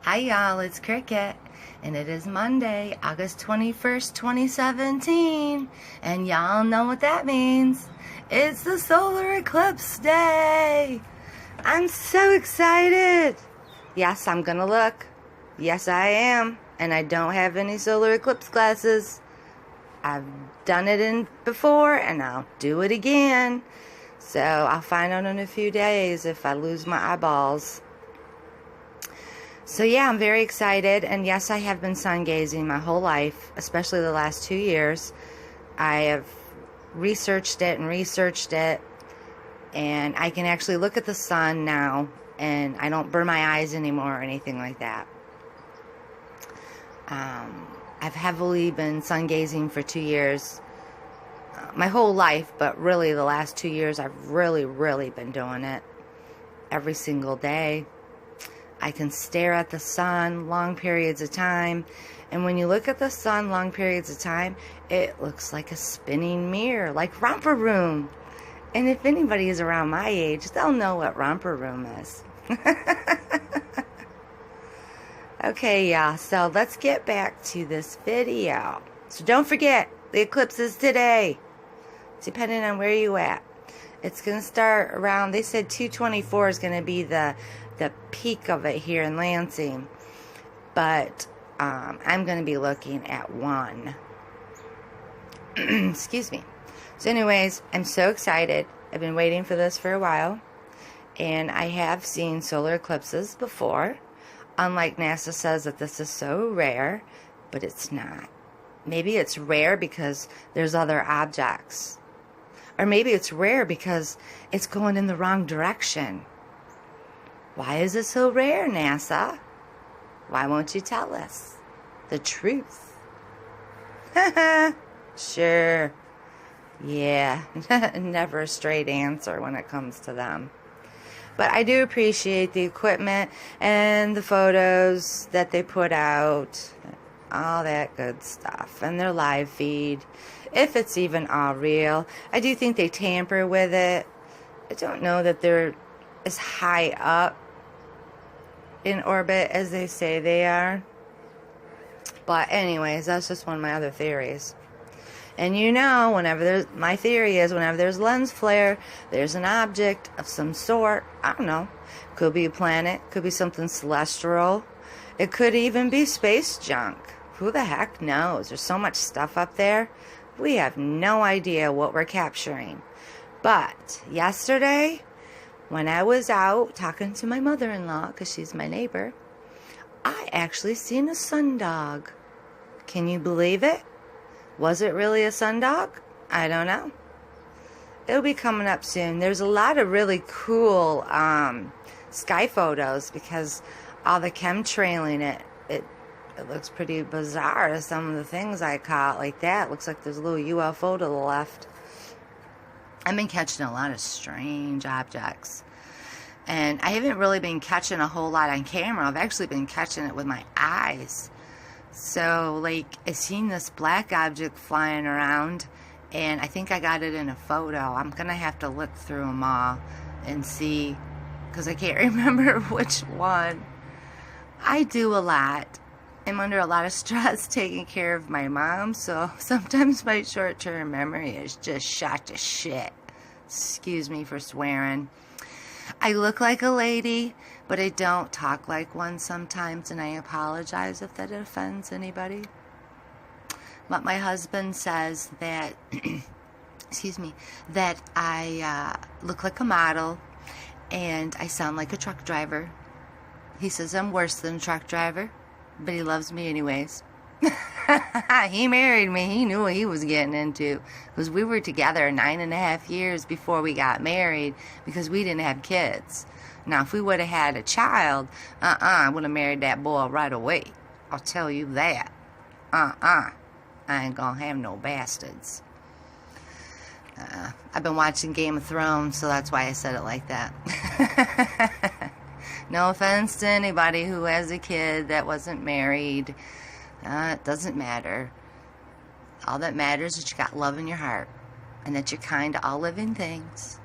Hi y'all, it's Cricket, and it is Monday, August 21st, 2017, and y'all know what that means. It's the solar eclipse day. I'm so excited. Yes, I'm gonna look. Yes, I am, and I don't have any solar eclipse glasses. I've done it in before, and I'll do it again. So I'll find out in a few days if I lose my eyeballs. So yeah, I'm very excited, and yes, I have been sun gazing my whole life, especially the last 2 years. I have researched it, and I can actually look at the sun now, and I don't burn my eyes anymore or anything like that. I've heavily been sun gazing for 2 years, my whole life, but really the last 2 years I've really been doing it every single day. I can stare at the sun long periods of time, and when you look at the sun long periods of time, it looks like a spinning mirror, like Romper Room. And if anybody is around my age, they'll know what Romper Room is. Okay, y'all, so let's get back to this video. So don't forget, the eclipse is today, depending on where you at. It's going to start around, they said 2:24 is going to be the peak of it here in Lansing, but I'm going to be looking at 1. Excuse me. So anyways, I'm so excited. I've been waiting for this for a while, and I have seen solar eclipses before. Unlike NASA says that this is so rare, but it's not. Maybe it's rare because there's other objects, or maybe it's rare because it's going in the wrong direction. Why is it so rare, NASA? Why won't you tell us the truth? Sure. Yeah, never a straight answer when it comes to them. But I do appreciate the equipment and the photos that they put out, all that good stuff, and their live feed, if it's even all real. I do think they tamper with it. I don't know that they're as high up in orbit as they say they are. But anyways, that's just one of my other theories. And you know, my theory is whenever there's lens flare, there's an object of some sort. I don't know. Could be a planet, could be something celestial. It could even be space junk. Who the heck knows? There's so much stuff up there. We have no idea what we're capturing. But yesterday, when I was out talking to my mother-in-law, because she's my neighbor, I actually seen a sundog. Can you believe it? Was it really a sundog? I don't know. It'll be coming up soon. There's a lot of really cool sky photos because all the chemtrailing it looks pretty bizarre. Some of the things I caught like that. Looks like there's a little UFO to the left. I've been catching a lot of strange objects. And I haven't really been catching a whole lot on camera. I've actually been catching it with my eyes. So, like, I seen this black object flying around, and I think I got it in a photo. I'm going to have to look through them all and see, because I can't remember which one. I do a lot. I'm under a lot of stress taking care of my mom, so sometimes my short-term memory is just shot to shit. Excuse me for swearing. I look like a lady, but I don't talk like one sometimes, and I apologize if that offends anybody. But my husband says that, excuse me, that I look like a model, and I sound like a truck driver. He says I'm worse than a truck driver, but he loves me anyways. He married me. He knew what he was getting into, because we were together 9.5 years before we got married because we didn't have kids. Now, if we would have had a child, I would have married that boy right away. I'll tell you that. I ain't gonna have no bastards. I've been watching Game of Thrones, so that's why I said it like that. No offense to anybody who has a kid that wasn't married. It doesn't matter. All that matters is that you got love in your heart, and that you're kind to all living things,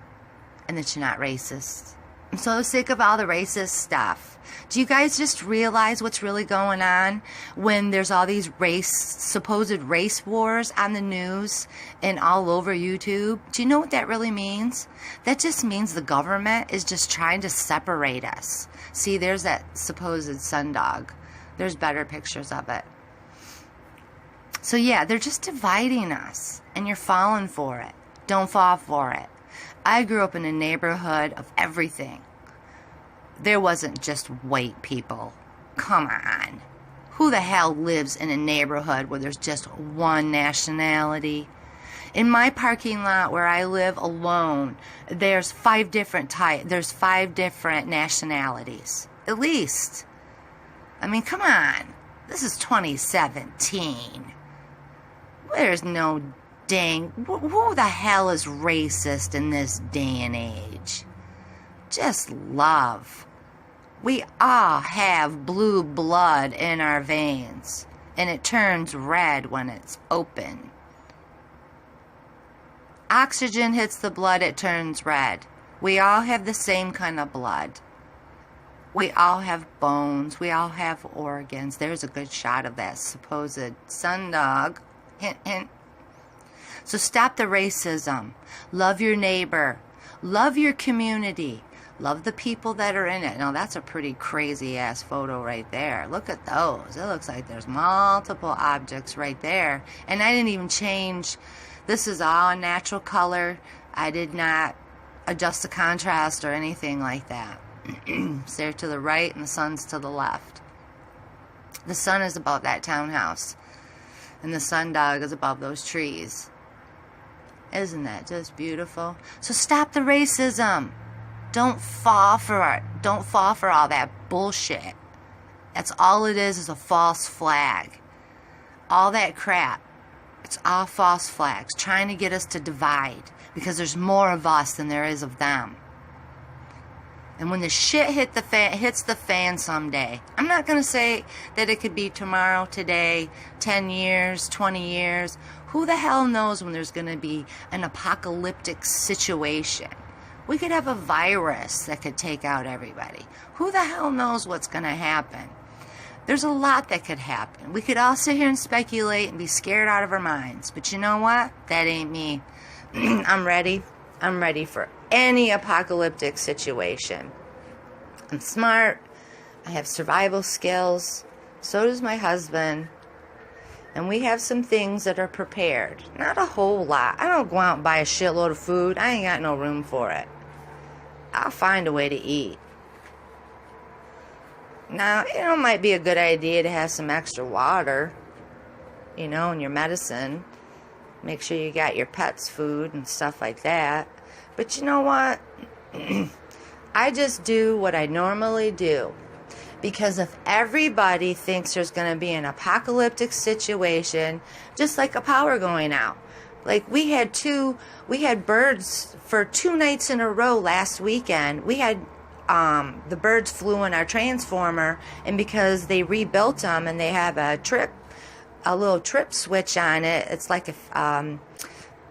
and that you're not racist. I'm so sick of all the racist stuff. Do you guys just realize what's really going on when there's all these supposed race wars on the news and all over YouTube? Do you know what that really means? That just means the government is just trying to separate us. See, there's that supposed sundog. There's better pictures of it. So yeah, they're just dividing us, and you're falling for it. Don't fall for it. I grew up in a neighborhood of everything. There wasn't just white people. Come on. Who the hell lives in a neighborhood where there's just one nationality? In my parking lot where I live alone, there's 5 different nationalities. At least. I mean, come on. This is 2017. There's no dang... Who the hell is racist in this day and age? Just love. We all have blue blood in our veins, and it turns red when it's open. Oxygen hits the blood, it turns red. We all have the same kind of blood. We all have bones. We all have organs. There's a good shot of that supposed sundog. Hint, hint. So stop the racism. Love your neighbor. Love your community. Love the people that are in it. Now, that's a pretty crazy-ass photo right there. Look at those. It looks like there's multiple objects right there. And I didn't even change. This is all natural color. I did not adjust the contrast or anything like that. They're to the right and the sun's to the left. The sun is above that townhouse. And the sundog is above those trees. Isn't that just beautiful? So stop the racism. Don't fall for it. Don't fall for all that bullshit. That's all it is a false flag. All that crap. It's all false flags. Trying to get us to divide. Because there's more of us than there is of them. And when the shit hits the fan someday, I'm not going to say that it could be tomorrow, today, 10 years, 20 years. Who the hell knows when there's going to be an apocalyptic situation? We could have a virus that could take out everybody. Who the hell knows what's going to happen? There's a lot that could happen. We could all sit here and speculate and be scared out of our minds. But you know what? That ain't me. I'm ready. I'm ready for any apocalyptic situation. I'm smart. I have survival skills. So does my husband. And we have some things that are prepared. Not a whole lot. I don't go out and buy a shitload of food. I ain't got no room for it. I'll find a way to eat. Now, it might be a good idea to have some extra water, in your medicine. Make sure you got your pets' food and stuff like that. But you know what? I just do what I normally do. Because if everybody thinks there's going to be an apocalyptic situation, just like a power going out. Like we had birds for 2 nights in a row last weekend. We had the birds flew in our transformer, and because they rebuilt them and they have a little trip switch on it, it's like a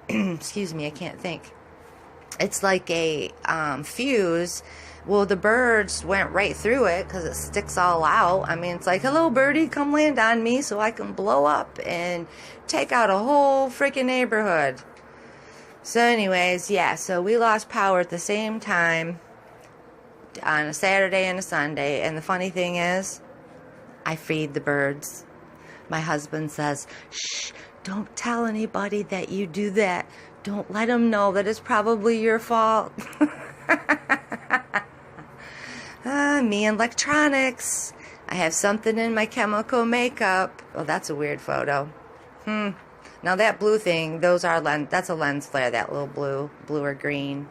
excuse me, I can't think. It's like a fuse. Well, the birds went right through it because it sticks all out. I mean, it's like, hello, birdie, come land on me so I can blow up and take out a whole freaking neighborhood. So anyways, yeah, so we lost power at the same time on a Saturday and a Sunday. And the funny thing is, I feed the birds. My husband says, shh, don't tell anybody that you do that. Don't let them know that it's probably your fault. Me and electronics. I have something in my chemical makeup. Oh, that's a weird photo. Now that blue thing, that's a lens flare, that little blue or green.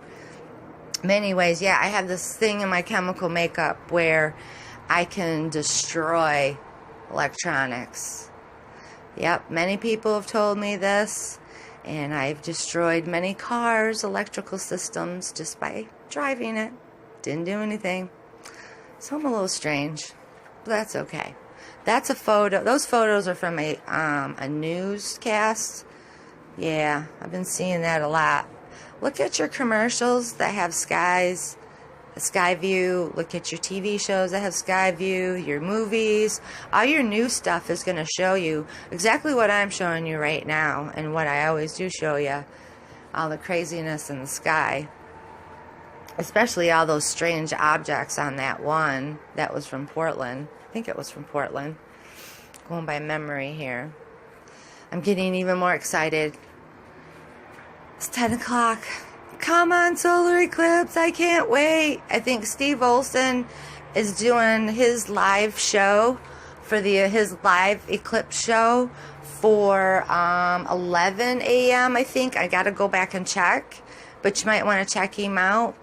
But anyways, yeah, I have this thing in my chemical makeup where I can destroy electronics. Yep, many people have told me this, and I've destroyed many cars, electrical systems, just by driving it. Didn't do anything. So I'm a little strange, but that's okay. That's a photo. Those photos are from a newscast. Yeah, I've been seeing that a lot. Look at your commercials that have skies Skyview. Look at your TV shows that have Skyview, your movies. All your new stuff is going to show you exactly what I'm showing you right now, and what I always do show you, all the craziness in the sky. Especially all those strange objects on that one that was from Portland. I think it was from Portland. Going by memory here. I'm getting even more excited. It's 10 o'clock. Come on, solar eclipse. I can't wait. I think Steve Olson is doing his live show for his live eclipse show for 11 a.m. I think. I got to go back and check. But you might want to check him out.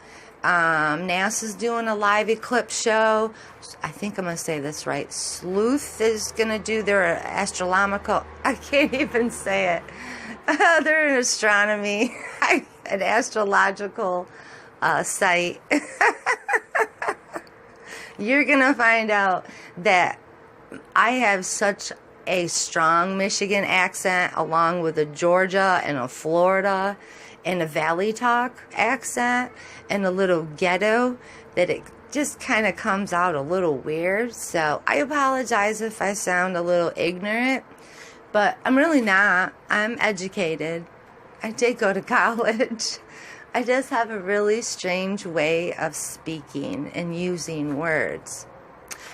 NASA's doing a live eclipse show. I think I'm going to say this right. Sleuth is going to do their astronomical. I can't even say it. They're an astronomy, an astrological site. You're going to find out that I have such a strong Michigan accent, along with a Georgia and a Florida and a Valley Talk accent and a little ghetto, that it just kind of comes out a little weird. So I apologize if I sound a little ignorant, but I'm really not. I'm educated. I did go to college. I just have a really strange way of speaking and using words.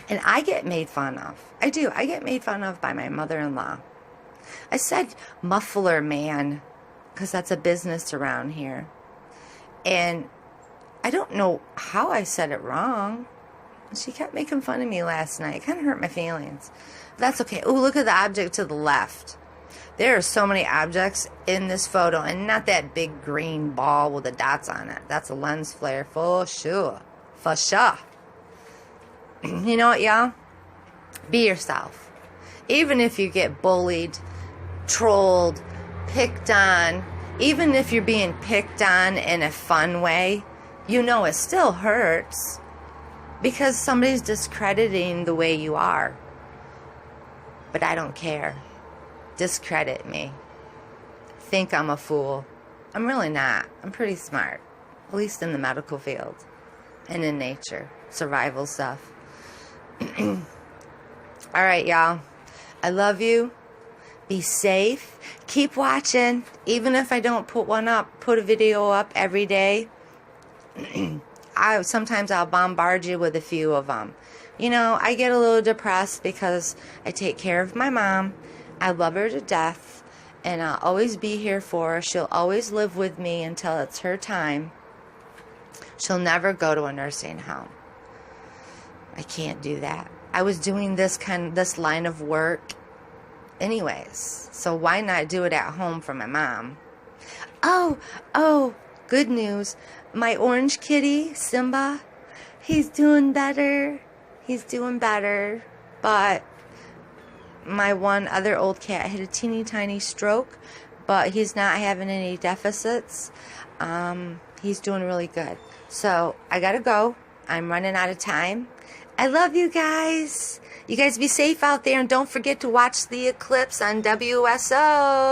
And I get made fun of. I do. I get made fun of by my mother-in-law. I said muffler man, because that's a business around here. And I don't know how I said it wrong. She kept making fun of me last night. It kind of hurt my feelings. That's okay. Oh, look at the object to the left. There are so many objects in this photo, and not that big green ball with the dots on it. That's a lens flare for sure. For sure. You know what, y'all? Be yourself. Even if you get bullied, trolled, picked on, even if you're being picked on in a fun way, you know it still hurts, because somebody's discrediting the way you are. But I don't care. Discredit me. Think I'm a fool. I'm really not. I'm pretty smart, at least in the medical field and in nature, survival stuff. All right, y'all. I love you. Be safe. Keep watching. Even if I don't put a video up every day, sometimes I'll bombard you with a few of them. You know, I get a little depressed because I take care of my mom. I love her to death, and I'll always be here for her. She'll always live with me until it's her time. She'll never go to a nursing home. I can't do that. I was doing this line of work anyways, so why not do it at home for my mom? Oh, good news. My orange kitty, Simba, he's doing better. But my one other old cat had a teeny tiny stroke, but he's not having any deficits. He's doing really good. So I gotta go. I'm running out of time. I love you guys. You guys be safe out there, and don't forget to watch the eclipse on WSO.